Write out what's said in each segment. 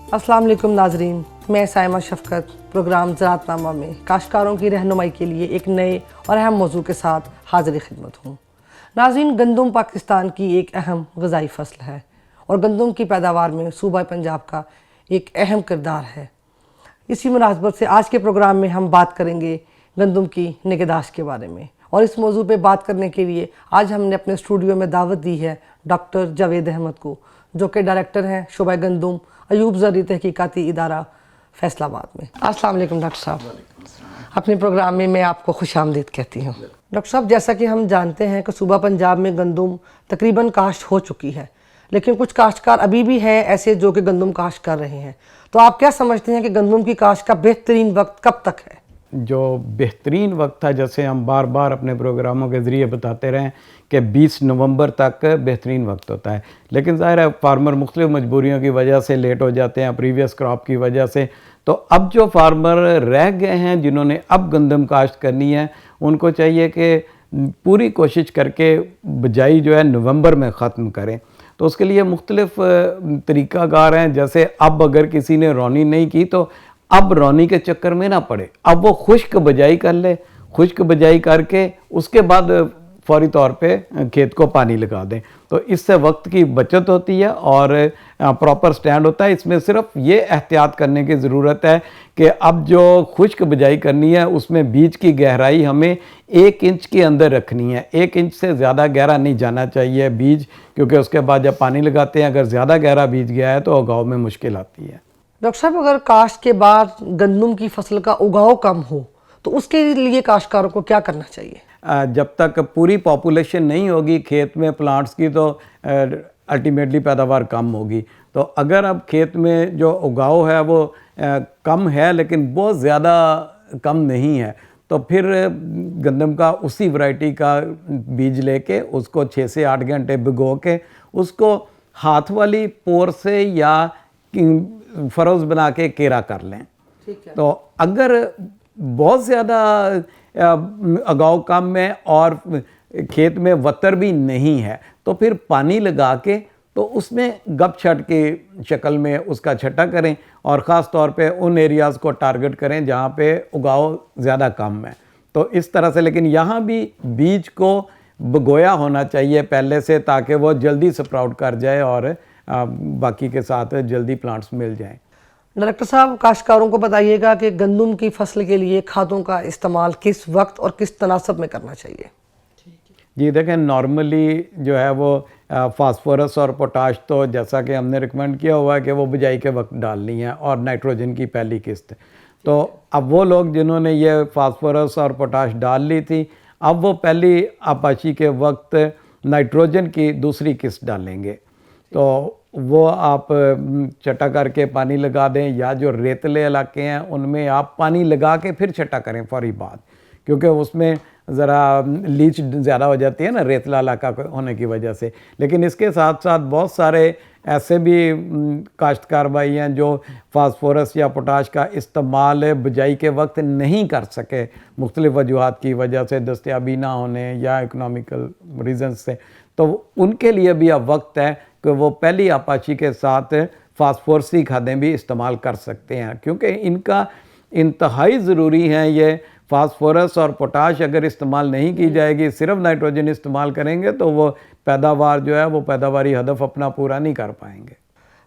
अस्सलाम वालेकुम नाजरीन, मैं साइमा शफकत प्रोग्राम ज़राअतनामा में काश्तकारों की रहनुमाई के लिए एक नए और अहम मौजू के साथ हाजिर खिदमत हूँ। नाजरीन, गंदम पाकिस्तान की एक अहम ग़िज़ाई फसल है और गंदम की पैदावार में सूबा पंजाब का एक अहम किरदार है। इसी मुनासबत से आज के प्रोग्राम में हम बात करेंगे गंदम की निगहदाश्त के बारे में, और इस मौजू पे बात करने के लिए आज हमने अपने स्टूडियो में दावत दी है डॉक्टर जावेद अहमद को, जो कि डायरेक्टर हैं शोबा गंदम अयूब ज़रई तहकीकाती इदारा फैसलाबाद में। अस्सलाम वालेकुम डॉक्टर साहब, अपने प्रोग्राम में मैं आपको खुशामदीद कहती हूँ। डॉक्टर साहब, जैसा कि हम जानते हैं कि सूबा पंजाब में गंदम तकरीबन काश्त हो चुकी है, लेकिन कुछ काश्तकार अभी भी हैं ऐसे जो कि गंदम काश्त कर रहे हैं। तो आप क्या समझते हैं कि गंदम की काश्त का बेहतरीन वक्त कब तक है? जो बेहतरीन वक्त था, जैसे हम बार बार अपने प्रोग्रामों के ज़रिए बताते रहें कि 20 नवंबर तक बेहतरीन वक्त होता है, लेकिन ज़ाहिर है फार्मर मुख्तलिफ़ मजबूरियों की वजह से लेट हो जाते हैं, प्रीवियस क्रॉप की वजह से। तो अब जो फार्मर रह गए हैं जिन्होंने अब गंदम काश्त करनी है, उनको चाहिए कि पूरी कोशिश करके बिजाई जो है नवंबर में ख़त्म करें। तो उसके लिए मुख्तलिफ़ तरीक़ाकार हैं। जैसे अब अगर किसी ने रौनी नहीं की तो अब रौनी के चक्कर में ना पड़े, अब वो खुश्क बिजाई कर ले, खुश्क बिजाई करके उसके बाद फौरी तौर पे खेत को पानी लगा दें। तो इससे वक्त की बचत होती है और प्रॉपर स्टैंड होता है। इसमें सिर्फ ये एहतियात करने की ज़रूरत है कि अब जो खुश्क बिजाई करनी है उसमें बीज की गहराई हमें 1 इंच के अंदर रखनी है। 1 इंच से ज़्यादा गहरा नहीं जाना चाहिए बीज, क्योंकि उसके बाद जब पानी लगाते हैं अगर ज़्यादा गहरा बीज गया है तो उगाव में मुश्किल आती है। डॉक्टर साहब, अगर काश्त के बाद गंदम की फसल का उगाव कम हो तो उसके लिए काश्तकारों को क्या करना चाहिए? जब तक पूरी पॉपुलेशन नहीं होगी खेत में प्लांट्स की तो अल्टीमेटली पैदावार कम होगी। तो अगर अब खेत में जो उगाव है वो कम है लेकिन बहुत ज़्यादा कम नहीं है, तो फिर गंदम का उसी वैरायटी का बीज लेके उसको 6 से 8 घंटे भिगो के उसको हाथ वाली पोर से या फरोज़ बना के केरा कर लें। ठीक है। तो अगर बहुत ज़्यादा उगाव कम है और खेत में वतर भी नहीं है तो फिर पानी लगा के तो उसमें गप छट की शक्ल में उसका छटा करें, और ख़ास तौर पे उन एरियाज़ को टारगेट करें जहाँ पे उगाव ज़्यादा कम है। तो इस तरह से, लेकिन यहाँ भी बीज को भिगोया होना चाहिए पहले से, ताकि वो जल्दी स्प्राउट कर जाए और बाकी के साथ जल्दी प्लांट्स मिल जाएं। डायरेक्टर साहब, काश्तकारों को बताइएगा कि गंदम की फसल के लिए खादों का इस्तेमाल किस वक्त और किस तनासब में करना चाहिए? जी देखें, नॉर्मली जो है वो फास्फोरस और पोटाश तो जैसा कि हमने रिकमेंड किया हुआ है कि वो बिजाई के वक्त डालनी है, और नाइट्रोजन की पहली किस्त। तो अब वो लोग जिन्होंने ये फास्फोरस और पोटाश डाल ली थी, अब वो पहली आपाची के वक्त नाइट्रोजन की दूसरी किस्त डालेंगे। तो वो आप छटा करके पानी लगा दें, या जो रेतले इलाके हैं उनमें आप पानी लगा के फिर छटा करें फौरी बाद, क्योंकि उसमें ज़रा लीच ज़्यादा हो जाती है ना रेतला इलाका होने की वजह से। लेकिन इसके साथ साथ बहुत सारे ऐसे भी काश्तकार भाई हैं जो फास्फोरस या पोटाश का इस्तेमाल बिजाई के वक्त नहीं कर सके, मुख्तलिफ़ वजूहात की वजह से, दस्तयाबी ना होने या इकनॉमिकल रीज़न्स से। तो उनके लिए भी अब वक्त है कि वो पहली आपाची के साथ फास्फोरसी खादें भी इस्तेमाल कर सकते हैं, क्योंकि इनका इंतहाई ज़रूरी है। ये फास्फोरस और पोटाश अगर इस्तेमाल नहीं की जाएगी, सिर्फ नाइट्रोजन इस्तेमाल करेंगे तो वो पैदावार जो है वो पैदावारी हदफ अपना पूरा नहीं कर पाएंगे।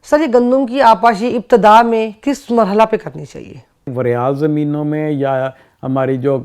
सर, ये गंदम की आपाशी इब्तदा में किस मरहला पे करनी चाहिए? वरियाल ज़मीनों में या हमारी जो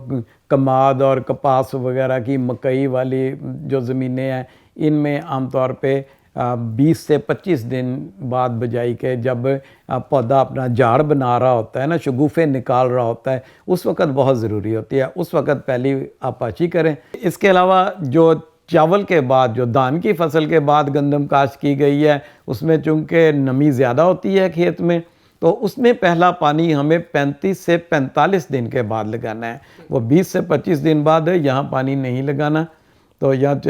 कमाद और कपास वगैरह की मकई वाली जो ज़मीनें हैं, इनमें आमतौर पे 20 से 25 दिन बाद बिजाई के, जब पौधा अपना झाड़ बना रहा होता है ना, शगुफ़े निकाल रहा होता है, उस वक़्त बहुत ज़रूरी होती है, उस वक़्त पहली आपाची करें। इसके अलावा जो चावल के बाद, जो धान की फसल के बाद गंदम काश्त की गई है, उसमें चूँकि नमी ज़्यादा होती है खेत में, तो उसमें पहला पानी हमें 35 से 45 दिन के बाद लगाना है। वो 20 से 25 दिन बाद यहाँ पानी नहीं लगाना, तो यहाँ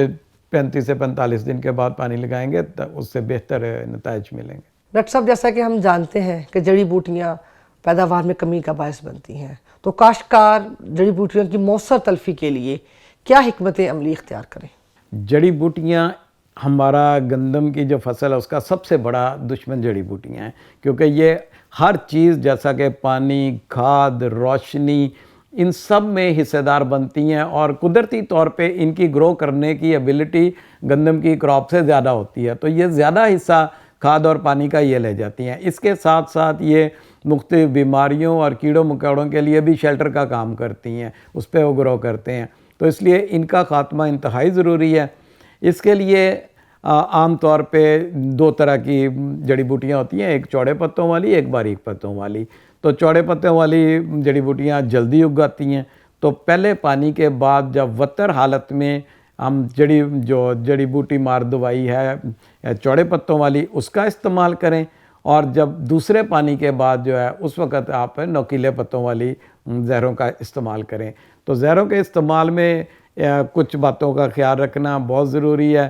35 से 45 दिन के बाद पानी लगाएंगे तो उससे बेहतर नताइज मिलेंगे। डॉक्टर साहब, जैसा कि हम जानते हैं कि जड़ी बूटियाँ पैदावार में कमी का बायस बनती हैं, तो काश्तकार जड़ी बूटियों की मौसर तलफी के लिए क्या हिकमत अमली इख्तियार करें? जड़ी बूटियाँ ہمارا گندم کی جو فصل ہے اس کا سب سے بڑا دشمن جڑی بوٹیاں ہیں، کیونکہ یہ ہر چیز جیسا کہ پانی، کھاد، روشنی، ان سب میں حصے دار بنتی ہیں، اور قدرتی طور پہ ان کی گرو کرنے کی ایبلٹی گندم کی کراپ سے زیادہ ہوتی ہے، تو یہ زیادہ حصہ کھاد اور پانی کا یہ لے جاتی ہیں۔ اس کے ساتھ ساتھ یہ مختلف بیماریوں اور کیڑوں مکوڑوں کے لیے بھی شیلٹر کا کام کرتی ہیں، اس پہ وہ گرو کرتے ہیں، تو اس لیے ان کا خاتمہ انتہائی ضروری ہے۔ اس کے لیے عام طور پہ دو طرح کی جڑی بوٹیاں ہوتی ہیں، ایک چوڑے پتوں والی، ایک باریک پتوں والی۔ تو چوڑے پتوں والی جڑی بوٹیاں جلدی اگ جاتی ہیں، تو پہلے پانی کے بعد جب وتر حالت میں ہم جڑی بوٹی مار دوائی ہے چوڑے پتوں والی اس کا استعمال کریں، اور جب دوسرے پانی کے بعد جو ہے اس وقت آپ نوکیلے پتوں والی زہروں کا استعمال کریں۔ تو زہروں کے استعمال میں کچھ باتوں کا خیال رکھنا بہت ضروری ہے۔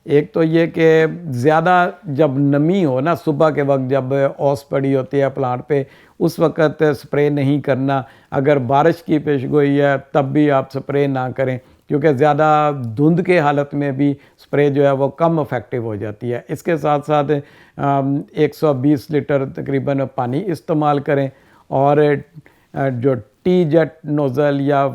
ایک تو یہ کہ زیادہ جب نمی ہو نا، صبح کے وقت جب اوس پڑی ہوتی ہے پلانٹ پہ، اس وقت سپرے نہیں کرنا۔ اگر بارش کی پیشگوئی ہے تب بھی آپ سپرے نہ کریں، کیونکہ زیادہ دھند کے حالت میں بھی سپرے جو ہے وہ کم افیکٹو ہو جاتی ہے۔ اس کے ساتھ ساتھ 120 لیٹر تقریباً پانی استعمال کریں، اور جو ٹی جیٹ نوزل یا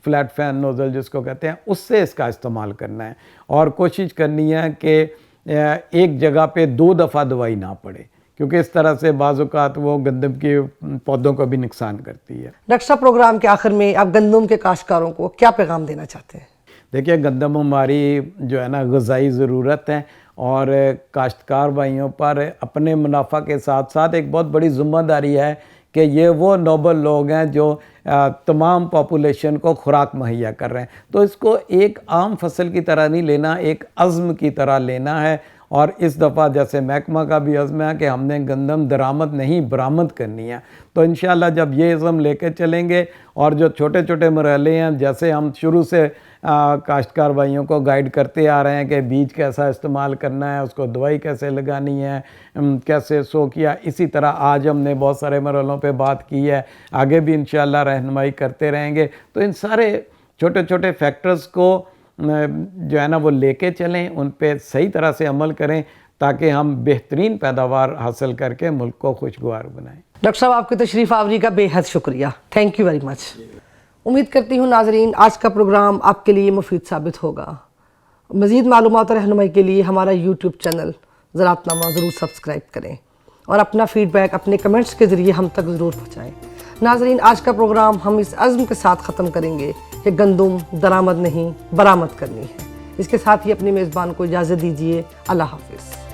فلیٹ فین نوزل جس کو کہتے ہیں اس سے اس کا استعمال کرنا ہے، اور کوشش کرنی ہے کہ ایک جگہ پہ 2 دفعہ دوائی نہ پڑے، کیونکہ اس طرح سے بعض اوقات وہ گندم کے پودوں کو بھی نقصان کرتی ہے۔ ڈاکٹر صاحب، پروگرام کے آخر میں آپ گندم کے کاشتکاروں کو کیا پیغام دینا چاہتے ہیں؟ دیکھیے، گندم ہماری جو ہے نا غذائی ضرورت ہے، اور کاشتکار بھائیوں پر اپنے منافع کے ساتھ ساتھ ایک بہت بڑی ذمہ داری ہے کہ یہ وہ نوبل لوگ ہیں جو تمام پاپولیشن کو خوراک مہیا کر رہے ہیں، تو اس کو ایک عام فصل کی طرح نہیں لینا، ایک عزم کی طرح لینا ہے۔ اور اس دفعہ جیسے محکمہ کا بھی عزم ہے کہ ہم نے گندم درآمد نہیں برآمد کرنی ہے، تو انشاءاللہ جب یہ عزم لے کے چلیں گے، اور جو چھوٹے چھوٹے مرحلے ہیں جیسے ہم شروع سے کاشتکار بھائیوں کو گائیڈ کرتے آ رہے ہیں کہ بیج کیسا استعمال کرنا ہے، اس کو دوائی کیسے لگانی ہے، کیسے سو کیا، اسی طرح آج ہم نے بہت سارے مرحلوں پہ بات کی ہے، آگے بھی انشاءاللہ رہنمائی کرتے رہیں گے۔ تو ان سارے چھوٹے چھوٹے فیکٹرز کو جو ہے نا وہ لے کے چلیں، ان پہ صحیح طرح سے عمل کریں، تاکہ ہم بہترین پیداوار حاصل کر کے ملک کو خوشگوار بنائیں۔ ڈاکٹر صاحب، آپ کی تشریف آوری کا بے حد شکریہ، تھینک یو ویری مچ۔ امید کرتی ہوں ناظرین آج کا پروگرام آپ کے لیے مفید ثابت ہوگا۔ مزید معلومات اور رہنمائی کے لیے ہمارا یوٹیوب چینل زراعت نامہ ضرور سبسکرائب کریں، اور اپنا فیڈ بیک اپنے کمنٹس کے ذریعے ہم تک ضرور پہنچائیں۔ ناظرین، آج کا پروگرام ہم اس عزم کے ساتھ ختم کریں گے کہ گندم درآمد نہیں برآمد کرنی ہے۔ اس کے ساتھ ہی اپنی میزبان کو اجازت دیجیے۔ اللہ حافظ۔